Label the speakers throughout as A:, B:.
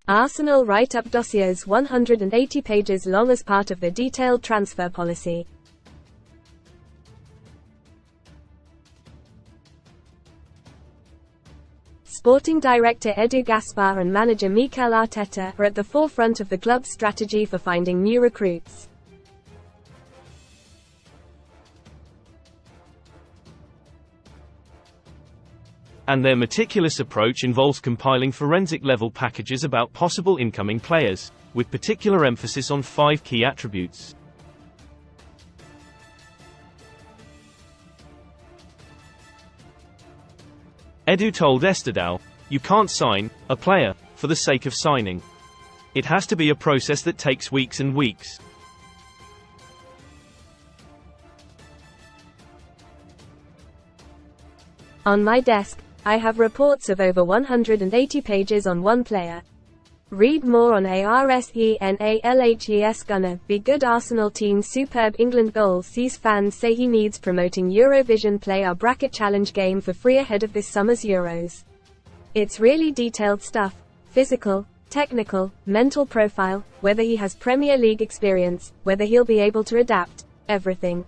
A: Arsenal write up dossiers 180 pages long as part of the detailed transfer policy. Sporting director Edu Gaspar and manager Mikel Arteta are at the forefront of the club's strategy for finding new recruits.
B: And their meticulous approach involves compiling forensic-level packages about possible incoming players, with particular emphasis on 5 key attributes. Edu told Estadão, "You can't sign a player for the sake of signing. It has to be a process that takes weeks and weeks."
A: On my desk, I have reports of over 180 pages on one player. Read more on Arsenal's gonna be good. Arsenal team's superb England goal sees fans say he needs promoting. Eurovision play our bracket challenge game for free ahead of this summer's Euros. It's really detailed stuff. Physical, technical, mental profile, whether he has Premier League experience, whether he'll be able to adapt, everything.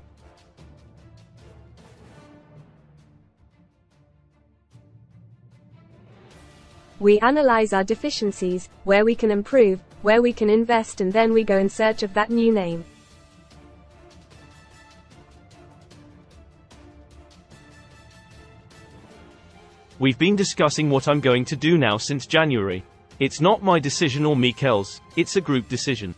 A: We analyze our deficiencies, where we can improve, where we can invest, and then we go in search of that new name.
B: We've been discussing what I'm going to do now since January. It's not my decision or Mikel's, it's a group decision.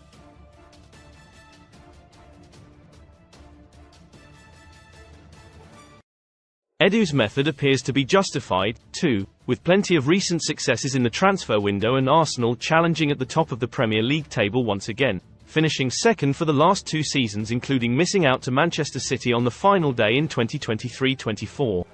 B: Edu's method appears to be justified, too, with plenty of recent successes in the transfer window and Arsenal challenging at the top of the Premier League table once again, finishing second for the last 2 seasons, including missing out to Manchester City on the final day in 2023-24.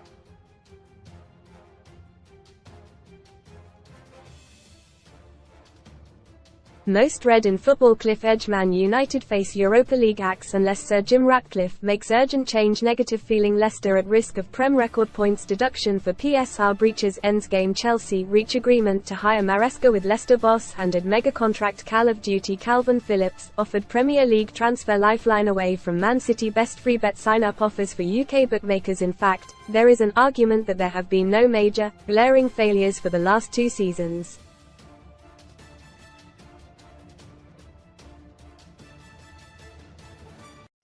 A: Most read in football. Cliff Edge: Man United face Europa League axe unless Sir Jim Ratcliffe makes urgent change. Negative feeling: Leicester at risk of Prem record points deduction for PSR breaches. Ends game: Chelsea reach agreement to hire Maresca with Leicester boss handed mega contract. Call of Duty: Calvin Phillips offered Premier League transfer lifeline away from Man City. Best free bet sign-up offers for UK bookmakers. In fact, there is an argument that there have been no major, glaring failures for the last 2 seasons.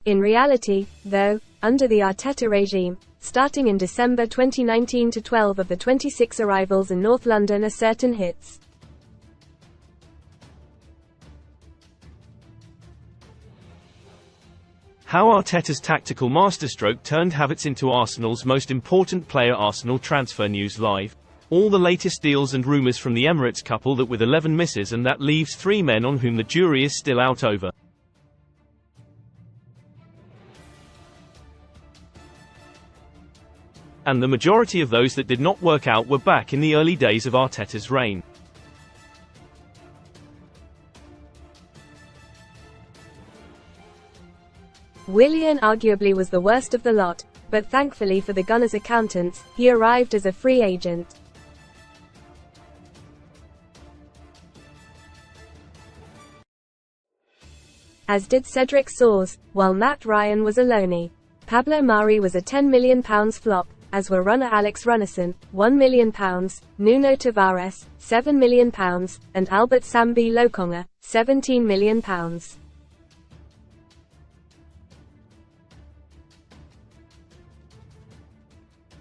A: In reality, though, under the Arteta regime, starting in December 2019 to 12 of the 26 arrivals in North London are certain hits.
B: How Arteta's tactical masterstroke turned Havertz into Arsenal's most important player. Arsenal transfer news live. All the latest deals and rumours from the Emirates couple that with 11 misses, and that leaves 3 men on whom the jury is still out over. And the majority of those that did not work out were back in the early days of Arteta's reign.
A: Willian arguably was the worst of the lot, but thankfully for the Gunners' accountants, he arrived as a free agent. As did Cedric Soares, while Matt Ryan was a loanee. Pablo Mari was a £10 million flop, as were runner Alex Runnison, £1 million, Nuno Tavares, £7 million, and Albert Sambi Lokonga, £17 million.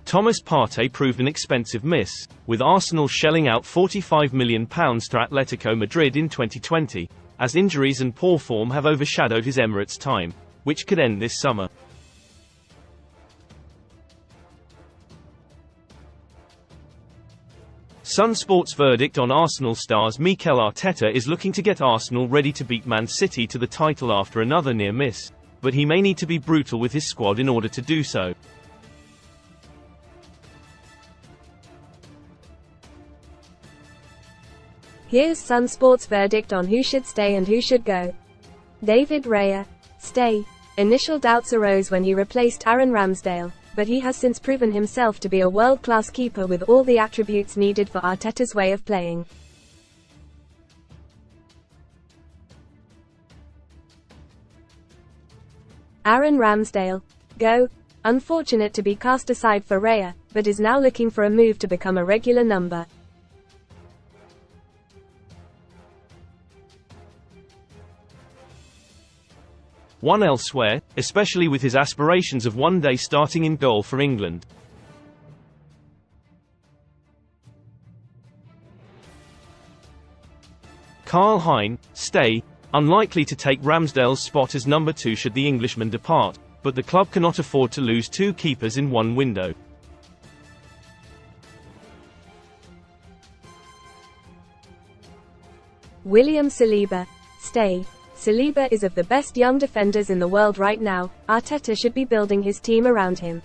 B: Thomas Partey proved an expensive miss, with Arsenal shelling out £45 million to Atletico Madrid in 2020, as injuries and poor form have overshadowed his Emirates time, which could end this summer. Sun Sports' verdict on Arsenal stars Mikel Arteta is looking to get Arsenal ready to beat Man City to the title after another near miss, but he may need to be brutal with his squad in order to do so.
A: Here's Sun Sports' verdict on who should stay and who should go. David Raya: stay. Initial doubts arose when he replaced Aaron Ramsdale, but he has since proven himself to be a world-class keeper with all the attributes needed for Arteta's way of playing. Aaron Ramsdale. Go. Unfortunate to be cast aside for Raya, but is now looking for a move to become a regular number.
B: One elsewhere, especially with his aspirations of one day starting in goal for England. Karl Hein, stay, unlikely to take Ramsdale's spot as number 2 should the Englishman depart, but the club cannot afford to lose 2 keepers in one window.
A: William Saliba. Stay. Saliba is of the best young defenders in the world right now. Arteta should be building his team around him.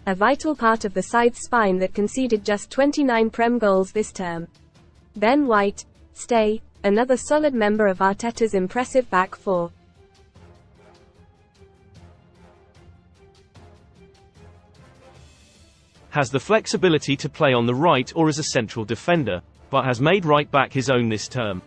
A: A vital part of the side's spine that conceded just 29 Prem goals this term. Ben White. Stay. Another solid member of Arteta's impressive back four.
B: Has the flexibility to play on the right or as a central defender, but has made right back his own this term.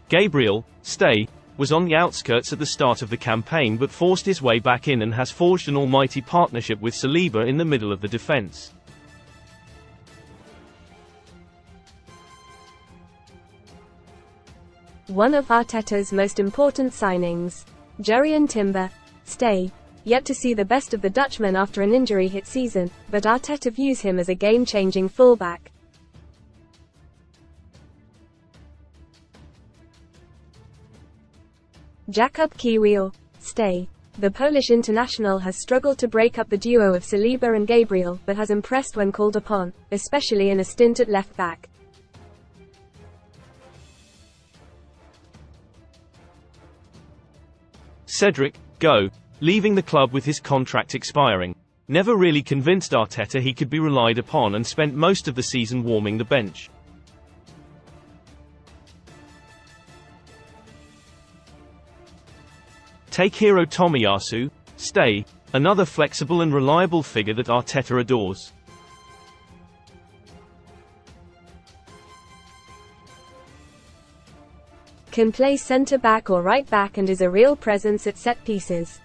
B: Gabriel, stay, was on the outskirts at the start of the campaign but forced his way back in and has forged an almighty partnership with Saliba in the middle of the defense.
A: One of Arteta's most important signings. Jurrien Timber. Stay. Yet to see the best of the Dutchman after an injury-hit season, but Arteta views him as a game-changing fullback. Jakub Kiwior. Stay. The Polish international has struggled to break up the duo of Saliba and Gabriel, but has impressed when called upon, especially in a stint at left-back.
B: Cedric, go, leaving the club with his contract expiring. Never really convinced Arteta he could be relied upon and spent most of the season warming the bench. Takehiro Tomiyasu, stay, another flexible and reliable figure that Arteta adores.
A: Can play centre-back or right-back and is a real presence at set pieces.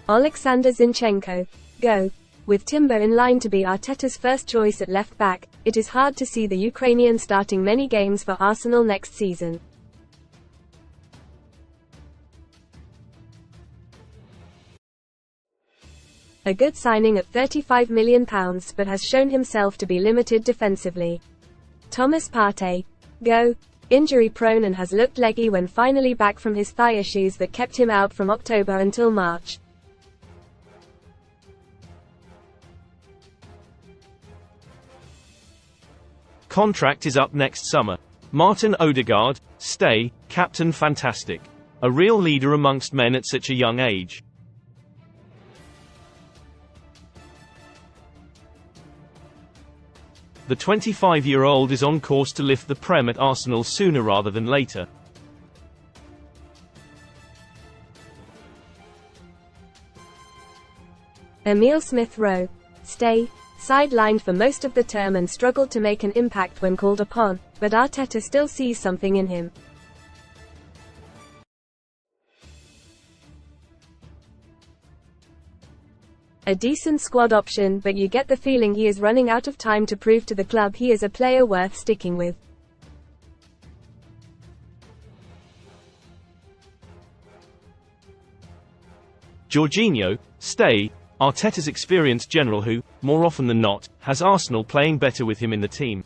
A: Alexander Zinchenko. Go. With Timber in line to be Arteta's first choice at left-back, it is hard to see the Ukrainian starting many games for Arsenal next season. A good signing at £35 million but has shown himself to be limited defensively. Thomas Partey. Go. Injury-prone and has looked leggy when finally back from his thigh issues that kept him out from October until March.
B: Contract is up next summer. Martin Odegaard, stay, captain fantastic. A real leader amongst men at such a young age. The 25-year-old is on course to lift the Prem at Arsenal sooner rather than later.
A: Emile Smith-Rowe. Stay. Sidelined for most of the term and struggled to make an impact when called upon, but Arteta still sees something in him. A decent squad option, but you get the feeling he is running out of time to prove to the club he is a player worth sticking with.
B: Jorginho, stay, Arteta's experienced general who, more often than not, has Arsenal playing better with him in the team.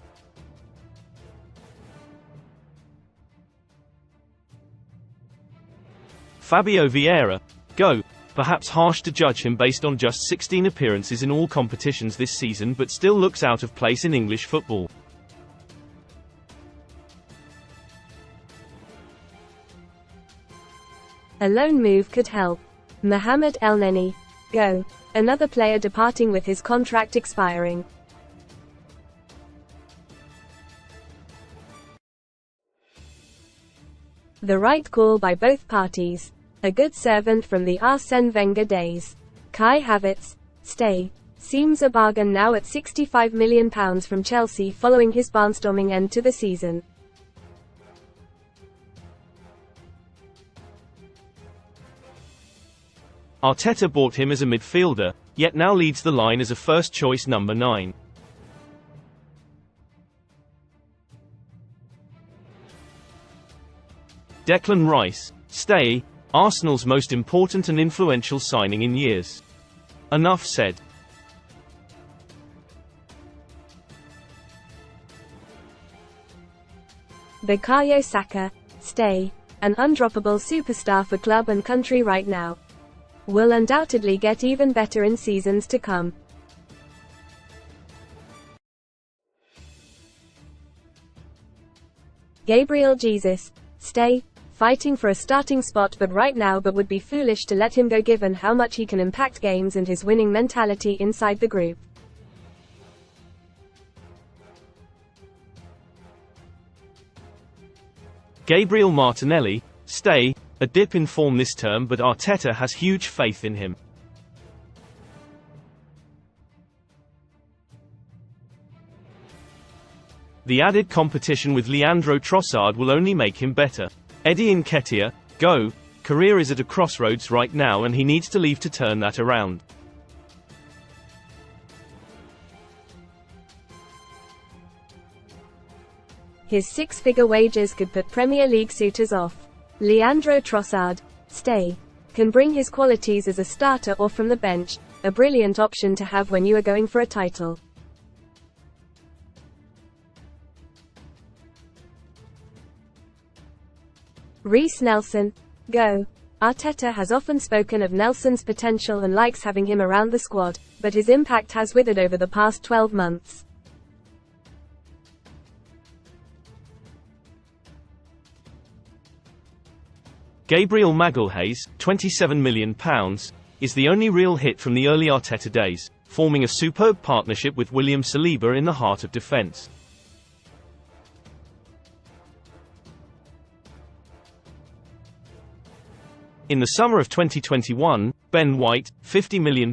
B: Fabio Vieira. Go. Perhaps harsh to judge him based on just 16 appearances in all competitions this season, but still looks out of place in English football.
A: A loan move could help. Mohamed Elneny. Go. Another player departing with his contract expiring. The right call by both parties. A good servant from the Arsene Wenger days. Kai Havertz. Stay. Seems a bargain now at £65 million from Chelsea following his barnstorming end to the season.
B: Arteta bought him as a midfielder, yet now leads the line as a first-choice number 9. Declan Rice, stay, Arsenal's most important and influential signing in years. Enough said.
A: Bukayo Saka, stay, an undroppable superstar for club and country right now. Will undoubtedly get even better in seasons to come. Gabriel Jesus, stay, fighting for a starting spot right now but would be foolish to let him go given how much he can impact games and his winning mentality inside the group.
B: Gabriel Martinelli, stay, a dip in form this term but Arteta has huge faith in him. The added competition with Leandro Trossard will only make him better. Eddie Nketiah, go, career is at a crossroads right now and he needs to leave to turn that around.
A: His six-figure wages could put Premier League suitors off. Leandro Trossard, stay, can bring his qualities as a starter or from the bench, a brilliant option to have when you are going for a title. Reece Nelson, go. Arteta has often spoken of Nelson's potential and likes having him around the squad, but his impact has withered over the past 12 months.
B: Gabriel Magalhaes, £27 million, is the only real hit from the early Arteta days, forming a superb partnership with William Saliba in the heart of defence. In the summer of 2021, Ben White, £50 million,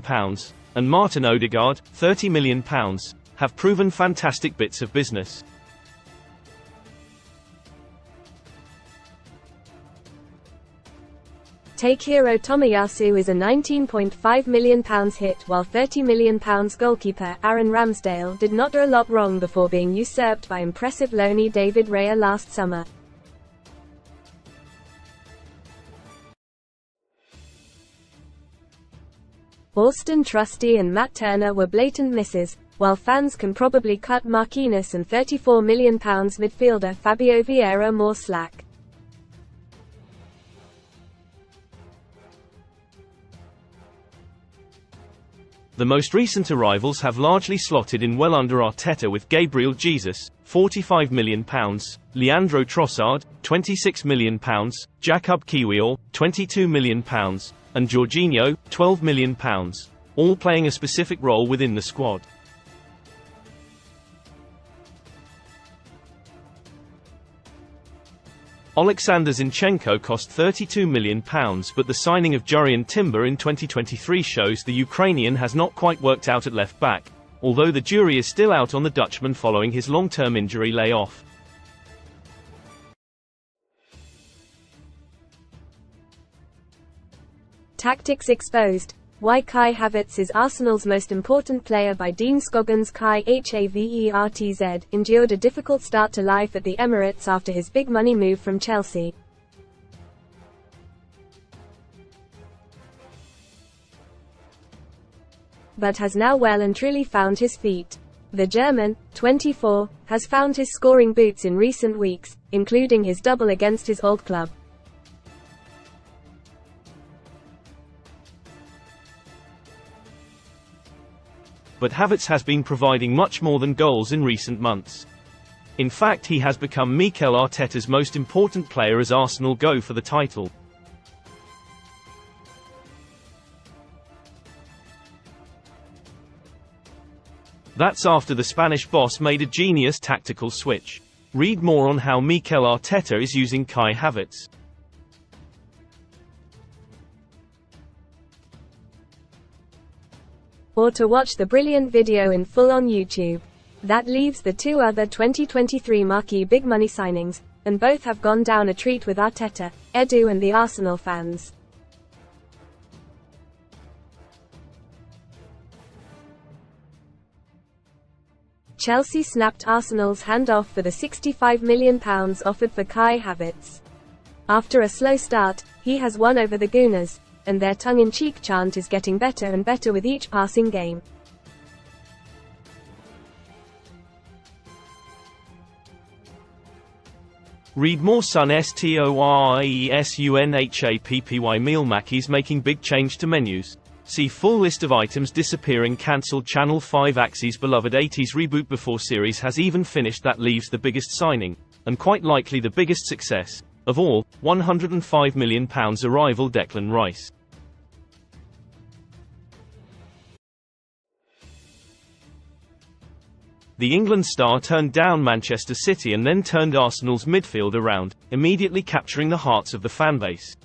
B: and Martin Odegaard, £30 million, have proven fantastic bits of business.
A: Takehiro Tomiyasu is a £19.5 million hit while £30 million goalkeeper Aaron Ramsdale did not do a lot wrong before being usurped by impressive loanee David Raya last summer. Austin Trusty and Matt Turner were blatant misses, while fans can probably cut Marquinhos and £34 million midfielder Fabio Vieira more slack.
B: The most recent arrivals have largely slotted in well under Arteta with Gabriel Jesus, £45 million, Leandro Trossard, £26 million, Jakub Kiwior, £22 million, and Jorginho, £12 million, all playing a specific role within the squad. Alexander Zinchenko cost £32 million but the signing of Jurrien Timber in 2023 shows the Ukrainian has not quite worked out at left back, although the jury is still out on the Dutchman following his long-term injury layoff.
A: Tactics exposed. Why Kai Havertz is Arsenal's most important player by Dean Scoggins. Kai Havertz endured a difficult start to life at the Emirates after his big money move from Chelsea. But has now well and truly found his feet. The German, 24, has found his scoring boots in recent weeks, including his double against his old club.
B: But Havertz has been providing much more than goals in recent months. In fact, he has become Mikel Arteta's most important player as Arsenal go for the title. That's after the Spanish boss made a genius tactical switch. Read more on how Mikel Arteta is using Kai Havertz.
A: or to watch the brilliant video in full on YouTube. That leaves the two other 2023 marquee big money signings, and both have gone down a treat with Arteta, Edu and the Arsenal fans. Chelsea snapped Arsenal's hand off for the £65 million offered for Kai Havertz. After a slow start, he has won over the Gooners, and their tongue-in-cheek chant is getting better and better with each passing game.
B: Read more. Sun STORIESUNHAPPY meal Mackey's making big change to menus. See full list of items disappearing. Cancelled. Channel 5 Axie's beloved 80s reboot before series has even finished. That leaves the biggest signing, and quite likely the biggest success of all, £105 million arrival. Declan Rice. The England star turned down Manchester City and then turned Arsenal's midfield around, immediately capturing the hearts of the fanbase.